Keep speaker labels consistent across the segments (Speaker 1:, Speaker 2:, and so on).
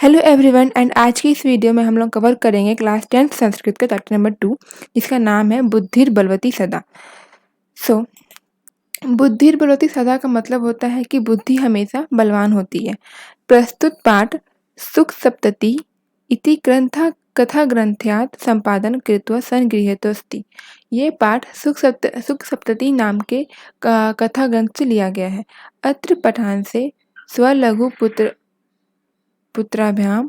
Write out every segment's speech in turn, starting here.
Speaker 1: Hello everyone and आज की इस वीडियो में हम लोग कवर करेंगे क्लास 10th संस्कृत का चैप्टर नंबर 2 जिसका नाम है बुद्धिर बलवती सदा। सो बुद्धिर बलवती सदा का मतलब होता है कि बुद्धि हमेशा बलवान होती है। प्रस्तुत पाठ सुख सप्तति इति ग्रंथ कथा ग्रंथ्यात् संपादन कृत्वा संगृहीतोऽस्ति। ये पाठ सुख सप्तति नाम के कथा ग्रंथ से लिया गया है। अत्र पठान से स्वलघु पुत्राभ्यां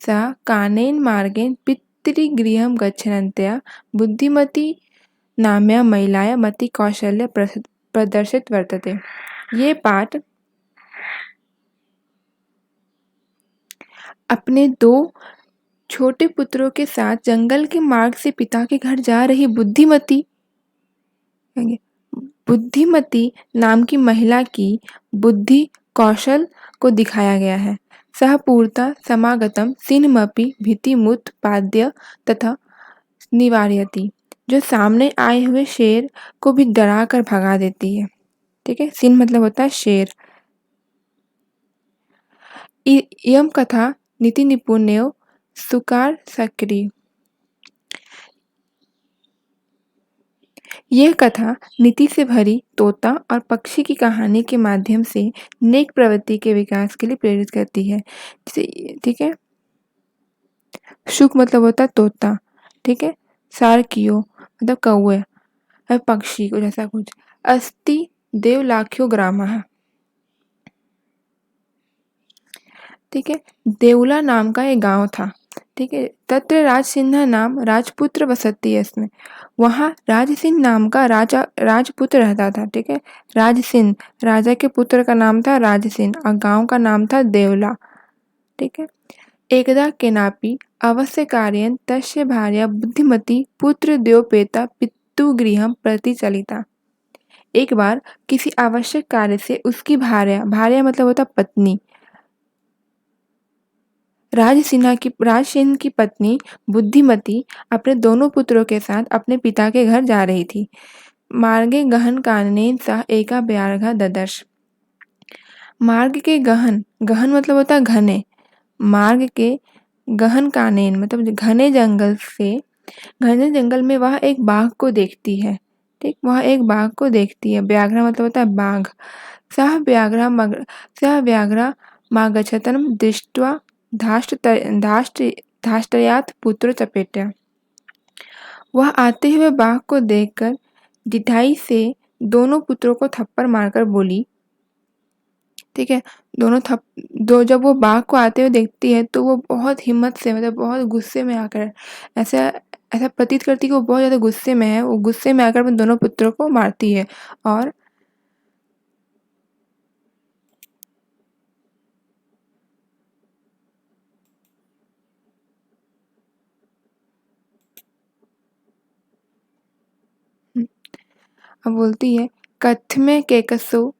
Speaker 1: सा कानेन मार्गेण पितृगृहं गच्छन्त्या बुद्धिमती नाम्या महिलाया मति कौशल्य प्रदर्शित वर्तते। ये पाठ अपने दो छोटे पुत्रों के साथ जंगल के मार्ग से पिता के घर जा रही बुद्धिमती नाम की महिला की बुद्धि कौशल को दिखाया गया है। सह पूर्ता समागतम सिन्मपि भीतिमुत्पाद्य तथा निवारयति, जो सामने आए हुए शेर को भी डरा कर भगा देती है। ठीक है, सिन मतलब होता है शेर। इयं कथा नीति निपुण्यो सुकार सक्री। यह कथा नीति से भरी तोता और पक्षी की कहानी के माध्यम से नेक प्रवृत्ति के विकास के लिए प्रेरित करती है। ठीक है, शुक मतलब होता है तोता। ठीक है, सार्कियो मतलब कौवे और पक्षी को जैसा कुछ। अस्ति देवलाख्यो ग्रामः। ठीक है, देवला नाम का एक गांव था। ठीक है, तत्र राजसिंह नाम राजपुत्र वसती है इसमें। वहाँ राजसिंह नाम का राजपुत्र रहता था। ठीक है, राजसिंह राजा के पुत्र का नाम था राजसिंह और गांव का नाम था देवला। ठीक है, एकदा केनापि अवश्य कार्येन तस्य भार्या बुद्धिमती पुत्र द्योपेता पितृगृहं प्रति चलिता। एक बार किसी आवश्यक कार्य से उसकी भार्या मतलब होता पत्नी, राजसिंह की पत्नी बुद्धिमती अपने दोनों पुत्रों के साथ अपने पिता के घर जा रही थी। मार्गे गहन काननेन सह एका व्याघ्र ददर्श। मार्ग के गहन मतलब होता है घने। मार्ग के गहन कानन मतलब घने जंगल में वह एक बाघ को देखती है। ठीक, वह एक बाघ को देखती है। व्याघ्र मतलब होता है बाघ। सह व्याघ्र मागच्छतं दृष्ट्वा धाष्टयात् पुत्र चपेट्या। वह आते हुए बाघ को देखकर ढिठाई से दोनों पुत्रों को थप्पड़ मारकर बोली। ठीक है, जब वो बाघ को आते हुए देखती है तो वो बहुत हिम्मत से मतलब बहुत गुस्से में आकर ऐसा ऐसा प्रतीत करती है कि वो बहुत ज़्यादा गुस्से में है। वो गुस्से में आकर अपने दोनों पुत्रों को मारती है और अब बोलती है कथमे केकसो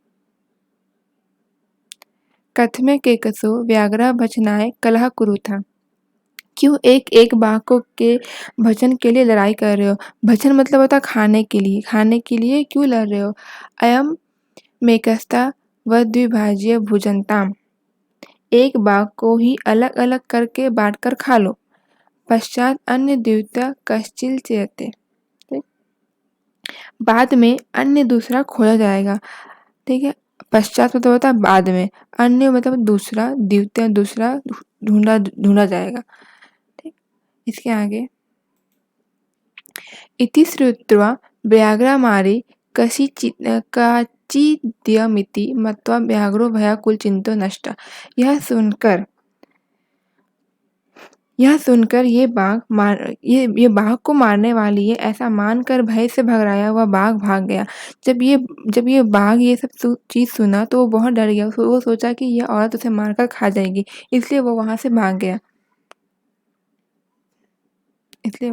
Speaker 1: व्याघ्र भजनाय कलह कुरुथा। क्यों एक बाघ को के भजन के लिए लड़ाई कर रहे हो? भजन मतलब होता है खाने के लिए क्यों लड़ रहे हो? अयम मेकस्ता व द्विभाज्य भुजनताम। एक बाघ को ही अलग अलग करके बांट कर खा लो। पश्चात अन्य द्वितीय कश्चिल चेयते। बाद में अन्य दूसरा खोजा जाएगा। ठीक है, पश्चात मतलब होता है बाद में, अन्य मतलब दूसरा, द्वितीय दूसरा ढूंढा जाएगा। ठीक, इसके आगे इति श्रुत्वा व्याघ्रमारे काचिद्यमिति मत्वा व्याघ्रो भयाकुलचित्तो नष्टः। यह सुनकर ये बाघ को मारने वाली है ऐसा मानकर भय से घबराया हुआ बाघ भाग गया। जब ये बाघ ये सब चीज़ सुना तो वो बहुत डर गया। वो सोचा कि यह औरत उसे मारकर खा जाएगी, इसलिए वो वहाँ से भाग गया। इसलिए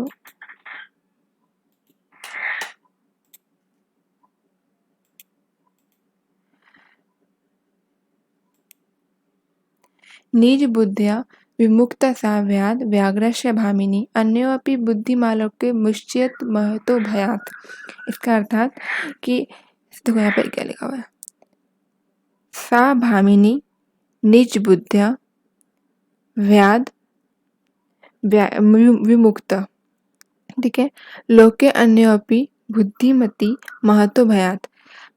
Speaker 1: निज बुद्ध्या विमुक्ता सा व्याघ्रस्य भामिनी अन्योऽपि बुद्धिमालोक्य मुच्यत महतो भयात्। इसका अर्थात कि देखो यहाँ पर क्या लिखा हुआ है, सा भामिनी निज बुद्ध्या व्याध विमुक्त। ठीक है। लोके अन्योपि बुद्धिमती महतो भयात।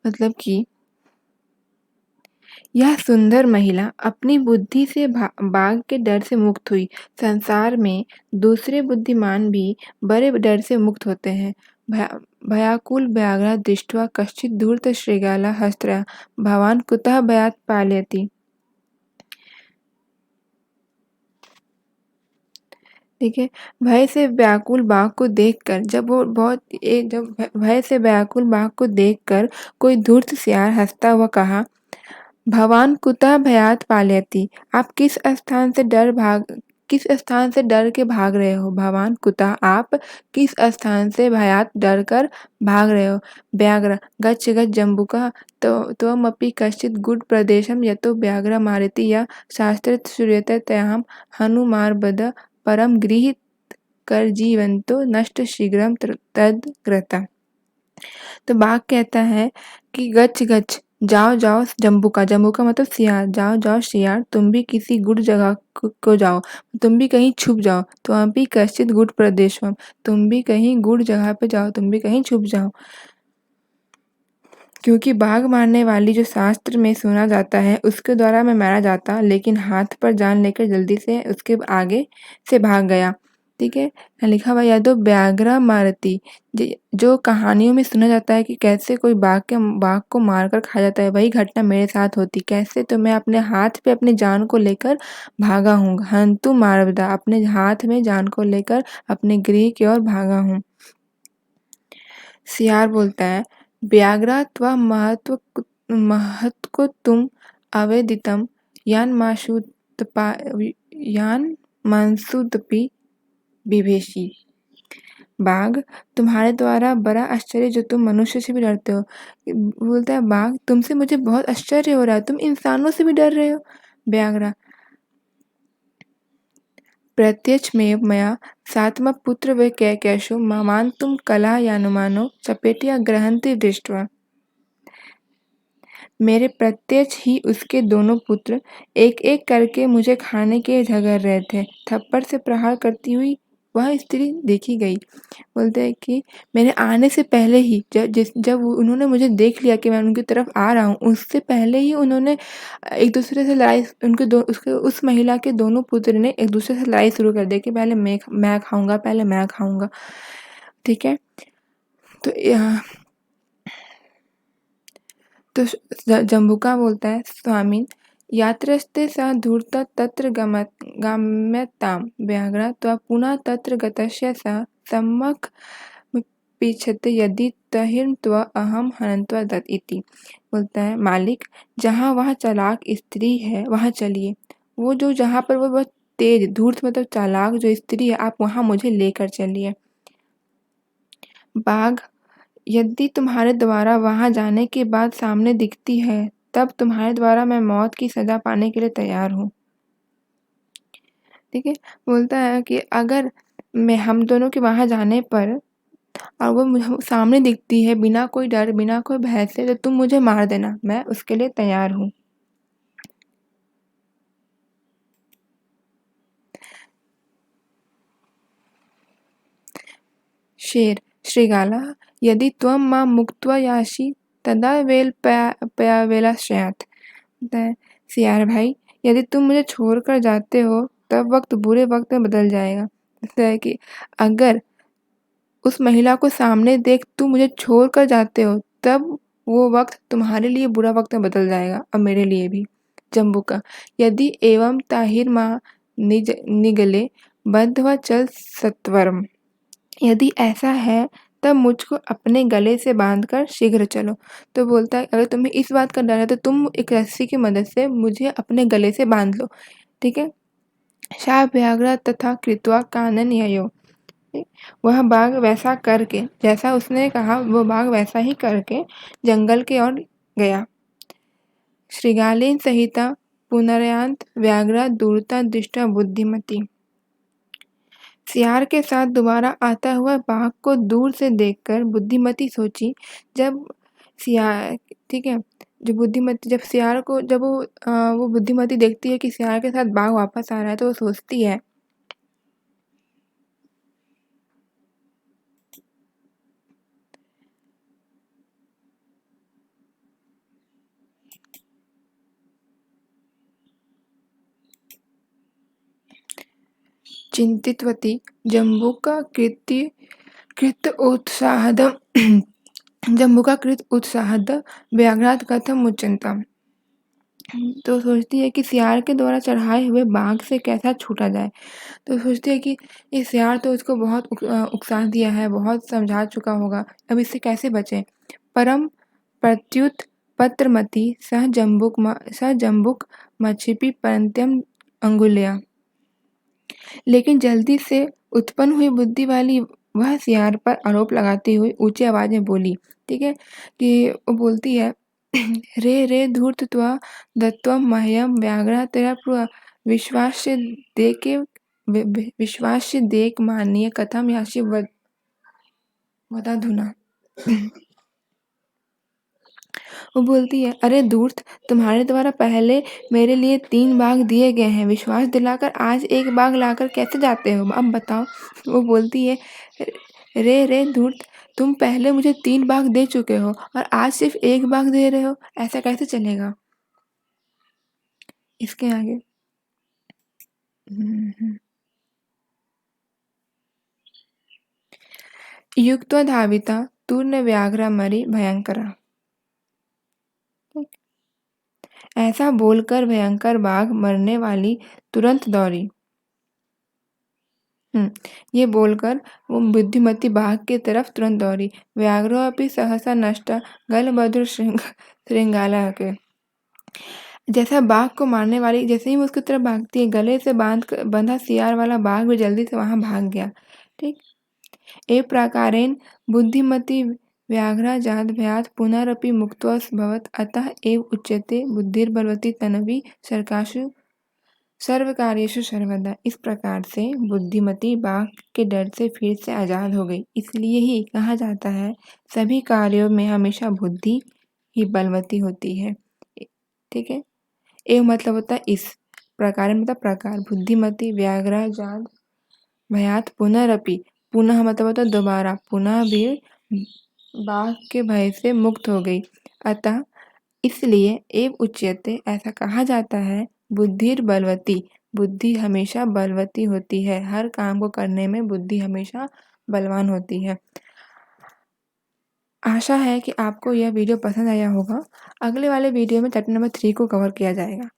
Speaker 1: मतलब कि यह सुंदर महिला अपनी बुद्धि से बाघ के डर से मुक्त हुई। संसार में दूसरे बुद्धिमान भी बड़े डर से मुक्त होते हैं। भयाकुल व्याघ्रा दृष्ट्वा कश्चित् धूर्त शृगाला हस्त्रया भवान कुतः भयात् पालयति। ठीक है। भय से व्याकुल बाघ को देखकर जब भय से व्याकुल बाघ को देखकर कोई धूर्त सियार हंसता हुआ कहा, भवान कुतः भयात् पालयति। आप किस स्थान से डर के भाग रहे हो? भवान कुतः, आप किस स्थान से भयात् डर कर भाग रहे हो? व्याघ्र गच्छ गच्छ जम्बुकः त्वमपि कश्चित् गूढ़ प्रदेशं यतो व्याघ्र मारयति या शास्त्रे श्रूयते तयां हनुमार्बध परम गृहीत कर जीवंतो नष्ट शीघ्रम तद कृता। तो बाघ कहता है कि गच्छ गच्छ, जाओ जाओ जम्बुका, जम्बुका मतलब सियार, जाओ जाओ सियार, तुम भी किसी गुड़ जगह को जाओ, तुम भी कहीं छुप जाओ। त्वं भी कश्चित् गुड़ प्रदेशम, तुम भी कहीं गुड़ जगह पे जाओ, तुम भी कहीं छुप जाओ। क्योंकि बाघ मारने वाली जो शास्त्र में सुना जाता है उसके द्वारा मैं मारा जाता, लेकिन हाथ पर जान लेकर जल्दी से उसके आगे से भाग गया। ठीक है। लिखा हुआ यादव व्याघ्र मारती, जो कहानियों में सुना जाता है कि कैसे कोई बाघ को मारकर खा जाता है, वही घटना मेरे साथ होती। कैसे? तो मैं अपने हाथ पे अपनी जान को लेकर भागा हूँ। हंतु मारबदा, अपने हाथ में जान को लेकर अपने गृह की ओर भागा हूँ। सियार बोलता है, व्याघ्रा त्वा महत्व तुम अवेदितम यान मांसुतपि विभेषी। बाघ, तुम्हारे द्वारा बड़ा आश्चर्य जो तुम मनुष्य से भी डरते हो। बोलता है बाघ, तुमसे मुझे बहुत आश्चर्य हो रहा है, तुम इंसानों से भी डर रहे हो। व्याघ्र, प्रत्यक्षमेव मया सात्मपुत्र वे कैकेशो मामान्तुं कलह यानुमानो चपेटिया ग्रहन्ति दृष्ट्वा। मेरे प्रत्यक्ष ही उसके दोनों पुत्र एक एक करके मुझे खाने के झगड़ रहे थे। थप्पड़ से प्रहार करती हुई वह स्त्री देखी गई। बोलते हैं कि मेरे आने से पहले ही जब उन्होंने मुझे देख लिया कि मैं उनकी तरफ आ रहा हूँ, उससे पहले ही उन्होंने एक दूसरे से लड़ाई, उस महिला के दोनों पुत्र ने एक दूसरे से लड़ाई शुरू कर दी कि पहले मैं खाऊंगा, पहले मैं खाऊंगा। ठीक है। तो जम्बुका बोलता है, स्वामी यात्रस्ते स धूर्त तत्र गम्यतां व्याघ्र त्वा पुनः तत्र गतस्य स सम्यक् पीछते यदि तहिर्न त्वा अहम हनन्त्वा दत्त इति। बोलता है, मालिक, जहाँ वह चालाक स्त्री है वहाँ चलिए। वो जो जहाँ पर वो बहुत तेज, धूर्त मतलब चालाक जो स्त्री है, आप वहाँ मुझे लेकर चलिए। बाघ, यदि तुम्हारे द्वारा वहाँ जाने के बाद सामने दिखती है, तब तुम्हारे द्वारा मैं मौत की सजा पाने के लिए तैयार हूँ। ठीक है। बोलता है कि अगर हम दोनों के वहाँ जाने पर और वो मुझे सामने दिखती है बिना कोई डर, बिना कोई भय से, तो तुम मुझे मार देना, मैं उसके लिए तैयार हूँ। शेर, श्रृगाला, यदि त्वं मां मुक्त्वा यासि तदा वेलाश्रयात्। सियार भाई, यदि तुम मुझे छोड़कर जाते हो तब वक्त बुरे वक्त में बदल जाएगा। लगता है कि अगर उस महिला को सामने देख तुम मुझे छोड़कर जाते हो, तब वो वक्त तुम्हारे लिए बुरा वक्त में बदल जाएगा और मेरे लिए भी। जम्बुका, यदि एवं ताहिर माँ निगले बंधवा चल सत्वरम। यदि ऐसा है तब मुझको अपने गले से बांधकर शीघ्र चलो। तो बोलता है, अगर तुम्हें इस बात का डर है तो तुम एक रस्सी की मदद से मुझे अपने गले से बांध लो। ठीक है। शा व्याघ्र तथा कृत्वा कानन ययो। वह बाघ वैसा करके, जैसा उसने कहा वो बाघ वैसा ही करके जंगल की ओर गया। श्रृगालेन सहिता पुनरयांत व्याघ्र दूरता दृष्टा बुद्धिमती। सियार के साथ दोबारा आता हुआ बाघ को दूर से देखकर बुद्धिमती सोची, जब सियार, ठीक है, जब सियार को जब वो बुद्धिमती देखती है कि सियार के साथ बाघ वापस आ रहा है तो वो सोचती है चिंतितवती जम्बूका कृत उत्साहद व्याघ्रात कथम उच्चनता। तो सोचती है कि सियार के द्वारा चढ़ाए हुए बाघ से कैसा छूटा जाए। तो सोचती है कि ये सियार तो उसको बहुत उकसा दिया है, बहुत समझा चुका होगा, अब इससे कैसे बचें। परम प्रत्युत पत्रमती सह जम्बुक मक्षिपी परंत्यम अंगुल्या। लेकिन जल्दी से उत्पन्न हुई बुद्धि वाली वह सियार पर आरोप लगाती हुई ऊंची आवाज में बोली, ठीक है, कि वो बोलती है रे रे धूर्त त्वा दत्त्वं मह्यं व्याघ्रा तेरा विश्वास्य देके विश्वास्य देक माननीय कथम याशी वदाधुना। वो बोलती है, अरे धूर्त, तुम्हारे द्वारा पहले मेरे लिए 3 बाघ दिए गए हैं, विश्वास दिलाकर आज 1 बाघ लाकर कैसे जाते हो, अब बताओ। वो बोलती है, रे रे धूर्त, तुम पहले मुझे 3 बाघ दे चुके हो और आज सिर्फ 1 बाघ दे रहे हो, ऐसा कैसे चलेगा। इसके आगे युक्त्वा धाविता तूर्ण व्याघ्रा मरी भयंकरा। ऐसा बोलकर भयंकर बाघ मरने वाली तुरंत दौड़ी। ये बोलकर वो बुद्धिमती बाघ की तरफ तुरंत दौड़ी। व्याघ्रो अपि सहसा नष्टा गलभद्र श्रृंगाला के। जैसा बाघ को मारने वाली जैसे ही वो उसकी तरफ भागती है, गले से बंधा सियार वाला बाघ भी जल्दी से वहां भाग गया। ठीक, ए प्रकारेण बुद्धिमती व्याघ्रा जात भयात पुनरपि मुक्तोऽभवत् अतः एव उच्यते बुद्धिर्बलवती तन्वी सर्वकार्येषु सर्वदा। इस प्रकार से बुद्धिमती बाघ के डर से फिर से आजाद हो गई, इसलिए ही कहा जाता है सभी कार्यों में हमेशा बुद्धि ही बलवती होती है। ठीक है, एव मतलब होता है इस प्रकार, मतलब प्रकार, बुद्धिमती व्याघ्रा जात भयात पुनरपि, पुनः मतलब होता है दोबारा, पुनः भी बाघ के भय से मुक्त हो गई। अतः इसलिए एव उच्यते, ऐसा कहा जाता है, बुद्धिर बलवती, बुद्धि हमेशा बलवती होती है, हर काम को करने में बुद्धि हमेशा बलवान होती है। आशा है कि आपको यह वीडियो पसंद आया होगा। अगले वाले वीडियो में चैप्टर नंबर 3 को कवर किया जाएगा।